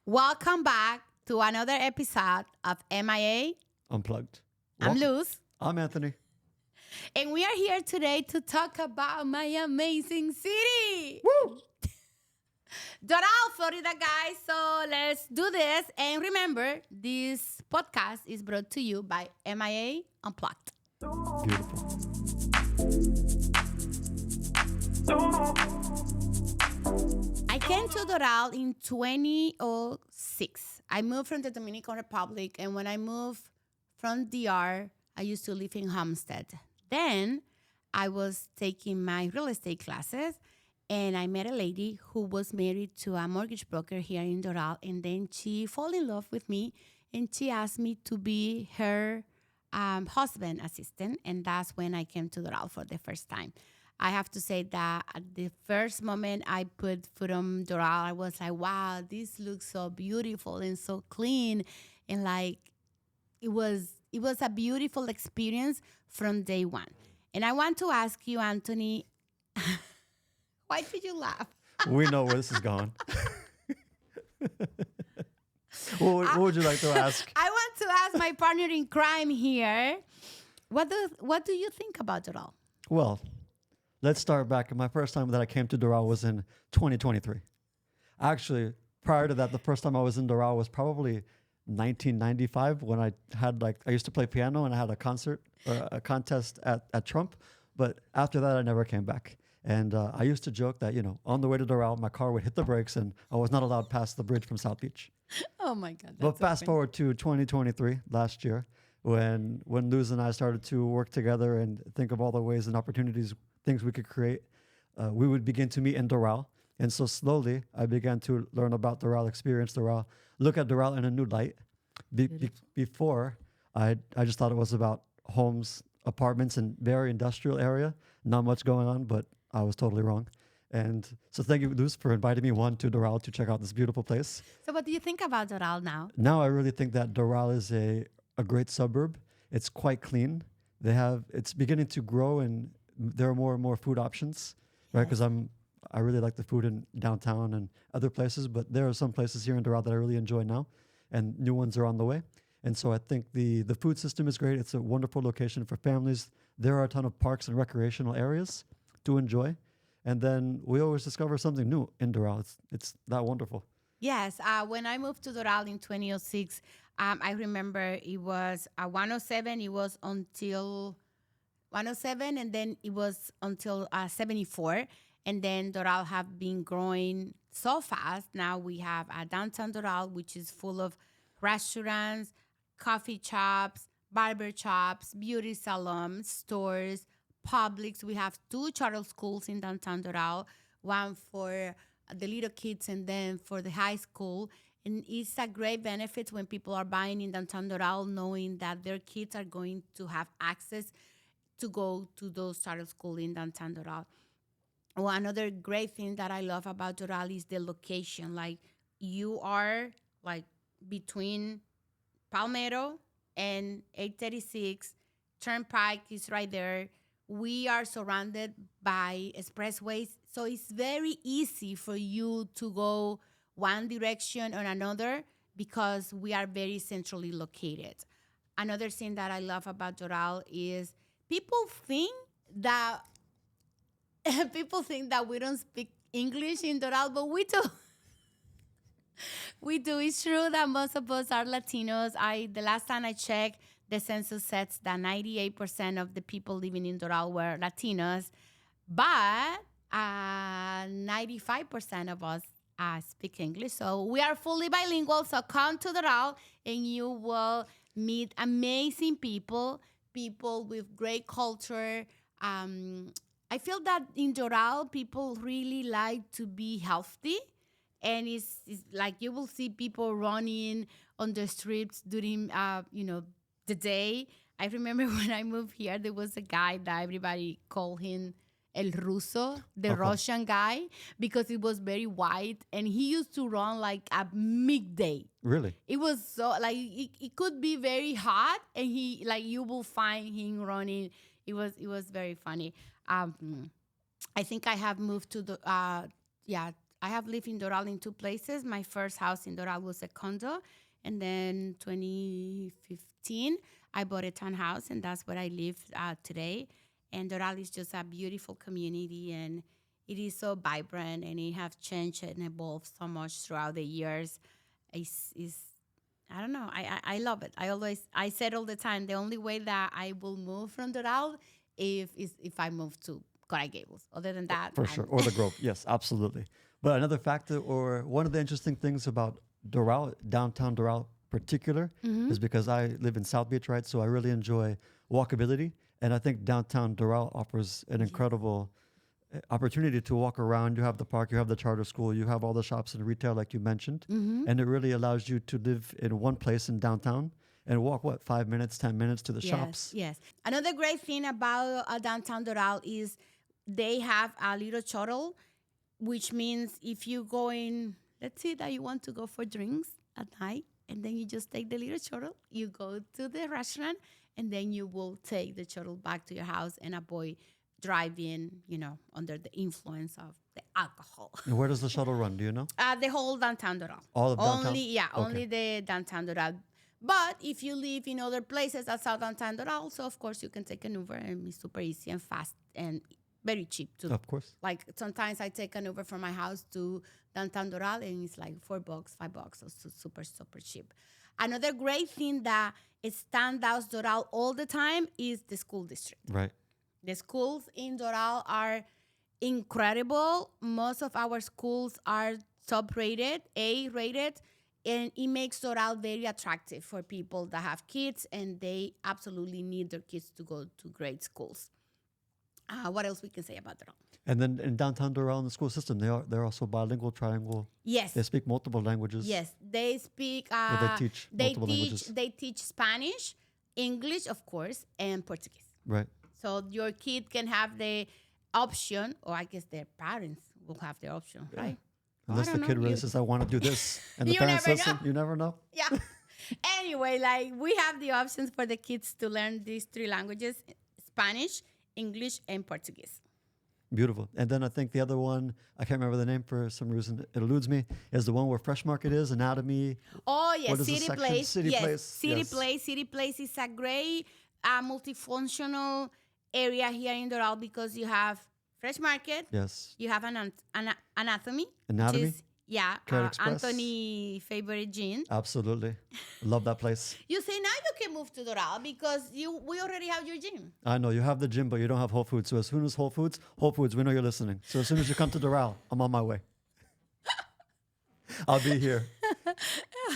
Welcome back to another episode of MIA. Unplugged. I'm Welcome. Luz, I'm Anthony. and we are here today to talk about my amazing city, Woo! Doral, Florida, guys. So let's do this. And remember, this podcast is brought to you by MIA Unplugged. Beautiful. I came to Doral in 2006. I moved from the Dominican Republic, and when I moved from DR, I used to live in Homestead. Then I was taking my real estate classes, and I met a lady who was married to a mortgage broker here in Doral, and then she fell in love with me, and she asked me to be her husband assistant, and that's when I came to Doral for the first time. I have to say that at the first moment I put foot on Doral, I was like, wow, this looks so beautiful and so clean. And like it was a beautiful experience from day one. And I want to ask you, Anthony, why did you laugh? We know where this is going. What would you like to ask? I want to ask my partner in crime here, what do you think about Doral? Well, let's start back. My first time that I came to Doral was in 2023. Actually, prior to that, the first time I was in Doral was probably 1995 when I used to play piano and I had a contest at Trump. But after that, I never came back. And I used to joke that, on the way to Doral, my car would hit the brakes and I was not allowed past the bridge from South Beach. Oh my God. But fast forward to 2023, last year, when Luz and I started to work together and think of all the ways and opportunities, things we could create, we would begin to meet in Doral. And so slowly, I began to learn about Doral, experience Doral, look at Doral in a new light. Before, I just thought it was about homes, apartments, and very industrial area. Not much going on, but I was totally wrong. And so thank you, Luz, for inviting me, to Doral to check out this beautiful place. So what do you think about Doral now? Now I really think that Doral is a great suburb. It's quite clean. It's beginning to grow, and there are more and more food options, right? Because I really like the food in downtown and other places, but there are some places here in Doral that I really enjoy now, and new ones are on the way. And so I think the food system is great. It's a wonderful location for families. There are a ton of parks and recreational areas to enjoy. And then we always discover something new in Doral. It's that wonderful. Yes. When I moved to Doral in 2006, I remember it was 107. It was until 107, and then it was until 74. And then Doral have been growing so fast. Now we have downtown Doral, which is full of restaurants, coffee shops, barber shops, beauty salons, stores, Publix. We have 2 charter schools in downtown Doral, one for the little kids and then for the high school. And it's a great benefit when people are buying in downtown Doral, knowing that their kids are going to have access to go to those charter schools in downtown Doral. Well, another great thing that I love about Doral is the location. Like, you are like between Palmetto and 836. Turnpike is right there. We are surrounded by expressways, so it's very easy for you to go one direction or another because we are very centrally located. Another thing that I love about Doral is people think that we don't speak English in Doral, but we do. We do. It's true that most of us are Latinos. The last time I checked, the census says that 98% of the people living in Doral were Latinos, but 95% of us speak English. So we are fully bilingual. So come to Doral and you will meet amazing people with great culture. I feel that in Doral, people really like to be healthy. And it's like you will see people running on the streets during, the day. I remember when I moved here, there was a guy that everybody called him El Ruso, the Russian guy, because it was very white. And he used to run like at midday. Really? It was so, like, it could be very hot. And you will find him running. It was very funny. I think I have moved to I have lived in Doral in two places. My first house in Doral was a condo, and then 2015 I bought a townhouse, and that's where I live today. And Doral is just a beautiful community, and it is so vibrant, and it have changed and evolved so much throughout the years. Is I don't know. I love it. I said all the time, the only way that I will move from Doral if I move to Coral Gables. Other than that, For sure. Or the Grove. Yes, absolutely. But another factor, or one of the interesting things about Doral, downtown Doral particular, is because I live in South Beach, right? So I really enjoy walkability. And I think downtown Doral offers an incredible opportunity to walk around. You have the park, you have the charter school, you have all the shops and retail, like you mentioned. And it really allows you to live in one place in downtown and walk, 5 minutes, 10 minutes to the shops. Yes. Another great thing about downtown Doral is they have a little shuttle, which means if you go in, let's say that you want to go for drinks at night, and then you just take the little shuttle, you go to the restaurant, and then you will take the shuttle back to your house and avoid driving, under the influence of the alcohol. And where does the shuttle run? Do you know? The whole downtown Doral. All of downtown? Only the downtown Doral. But if you live in other places outside downtown Doral, so of course you can take an Uber, and it's super easy and fast and very cheap too. Of course. Like sometimes I take an Uber from my house to downtown Doral, and it's like $4, $5, so super, super cheap. Another great thing that stands out Doral all the time is the school district. Right. The schools in Doral are incredible. Most of our schools are top-rated, A-rated, and it makes Doral very attractive for people that have kids, and they absolutely need their kids to go to great schools. What else we can say about Doral? And then in downtown Doral, in the school system, they're also bilingual, trilingual. Yes. They speak multiple languages. Yes, they speak. Or they teach multiple languages. They teach Spanish, English, of course, and Portuguese. Right. So your kid can have the option, or I guess their parents will have the option, right? Unless the kid really says, I want to do this. And the You parents never listen. know. You never know. Yeah. Anyway, we have the options for the kids to learn these three languages: Spanish, English, and Portuguese. Beautiful. And then I think the other one, I can't remember the name for some reason, it eludes me, is the one where Fresh Market is, Anatomy. Oh, yes, What is the City section? Place. City yes, Place. City Yes. Place. City Place is a great multifunctional area here in Doral because you have Fresh Market, Yes. you have Anatomy. Anatomy? Which is, Carrot Express. Anthony favorite gene. Absolutely. Love that place. You say now you can move to Doral because we already have your gym. I know, you have the gym, but you don't have Whole Foods. So as soon as Whole Foods, we know you're listening. So as soon as you come to Doral, I'm on my way. I'll be here.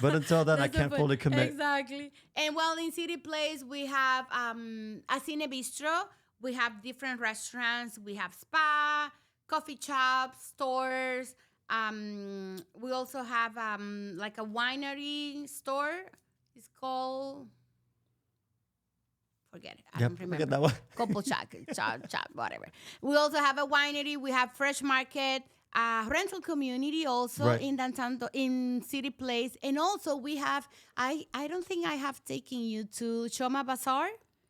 But until then, I can't fully commit. Exactly. And in City Place, we have a Cine Bistro. We have different restaurants. We have spa, coffee shops, stores. We also have like a winery store. It's called, forget it. I don't remember. Forget that one. Couple shop, whatever. We also have a winery. We have Fresh Market, rental community also Right. in downtown, in City Place. And also we have, I don't think I have taken you to Choma Bazaar.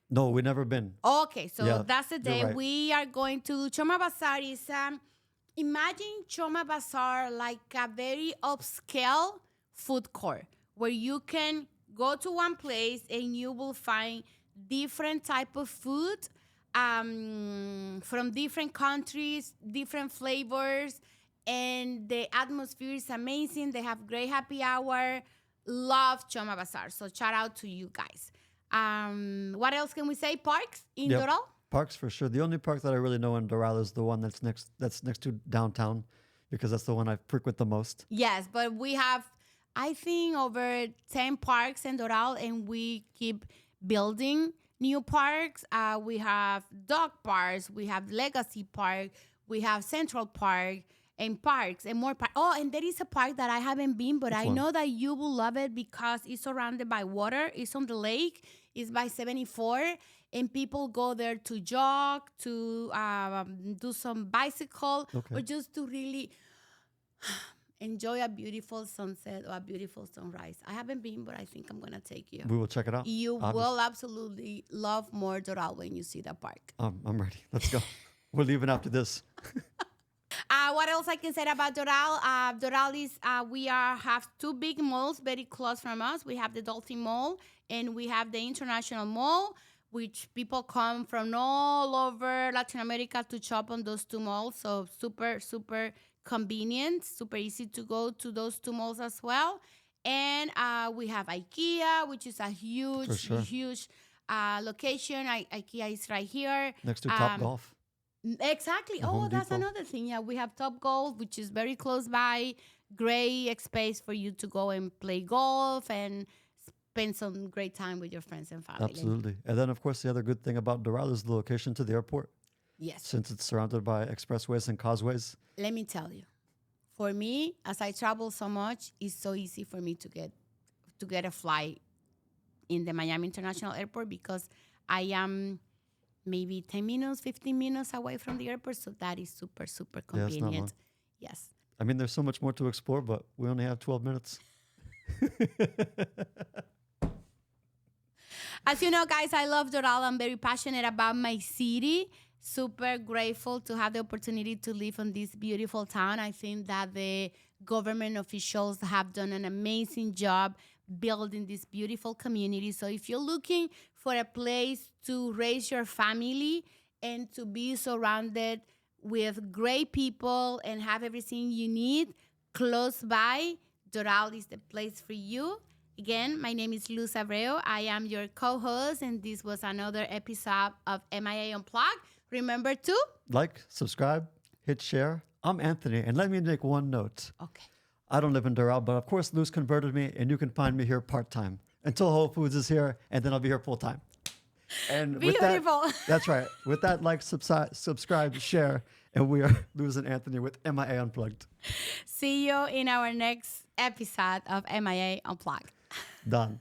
No, we've never been. Okay, so Yeah, that's the day you're right. we are going to Choma Bazaar. Is imagine Choma Bazaar like a very upscale food court where you can go to one place and you will find different type of food from different countries, different flavors, and the atmosphere is amazing. They have great happy hour. Love Choma Bazaar. So shout out to you guys. What else can we say? Parks in Yep. Doral? Parks for sure. The only park that I really know in Doral is the one that's next to downtown, because that's the one I frequent the most. Yes, but we have, I think, over 10 parks in Doral, and we keep building new parks. We have dog parks, we have Legacy Park, we have Central Park, and parks and more parks. Oh, and there is a park that I haven't been, but Which I one? know that you will love it because it's surrounded by water. It's on the lake. It's by 74, and people go there to jog, to do some bicycle, Okay. or just to really enjoy a beautiful sunset or a beautiful sunrise. I haven't been, but I think I'm going to take you. We will check it out. You Obviously. will absolutely love more Doral when you see the park. I'm ready. Let's go. We're leaving after this. What else I can say about Doral? Doral is have two big malls very close from us. We have the Dolphin Mall and we have the International Mall, which people come from all over Latin America to shop on those two malls. So super, super convenient, super easy to go to those two malls as well. And we have IKEA, which is a huge, sure. huge location. IKEA is right here. Next to Top Golf. Exactly. Home That's Depot. another thing. Yeah, we have Top Golf, which is very close by. Great space for you to go and play golf and spend some great time with your friends and family. Absolutely. And then, of course, the other good thing about Doral is the location to the airport. Yes. Since it's surrounded by expressways and causeways. Let me tell you, for me, as I travel so much, it's so easy for me to get a flight in the Miami International Airport because I am maybe 10 minutes, 15 minutes away from the airport. So that is super, super Yeah, it's not long. convenient. Yes. I mean, there's so much more to explore, but we only have 12 minutes. As you know, guys, I love Doral. I'm very passionate about my city. Super grateful to have the opportunity to live in this beautiful town. I think that the government officials have done an amazing job building this beautiful community. So if you're looking for a place to raise your family and to be surrounded with great people and have everything you need close by, Doral is the place for you. Again, my name is Luz Abreu. I am your co-host, and this was another episode of MIA Unplugged. Remember to Like, subscribe, hit share. I'm Anthony, and let me make one note. Okay. I don't live in Doral, but of course, Luz converted me, and you can find me here part-time until Whole Foods is here, and then I'll be here full-time. And Beautiful. That's right. With that, like, subscribe, share, and we are Luz and Anthony with MIA Unplugged. See you in our next episode of MIA Unplugged. Done.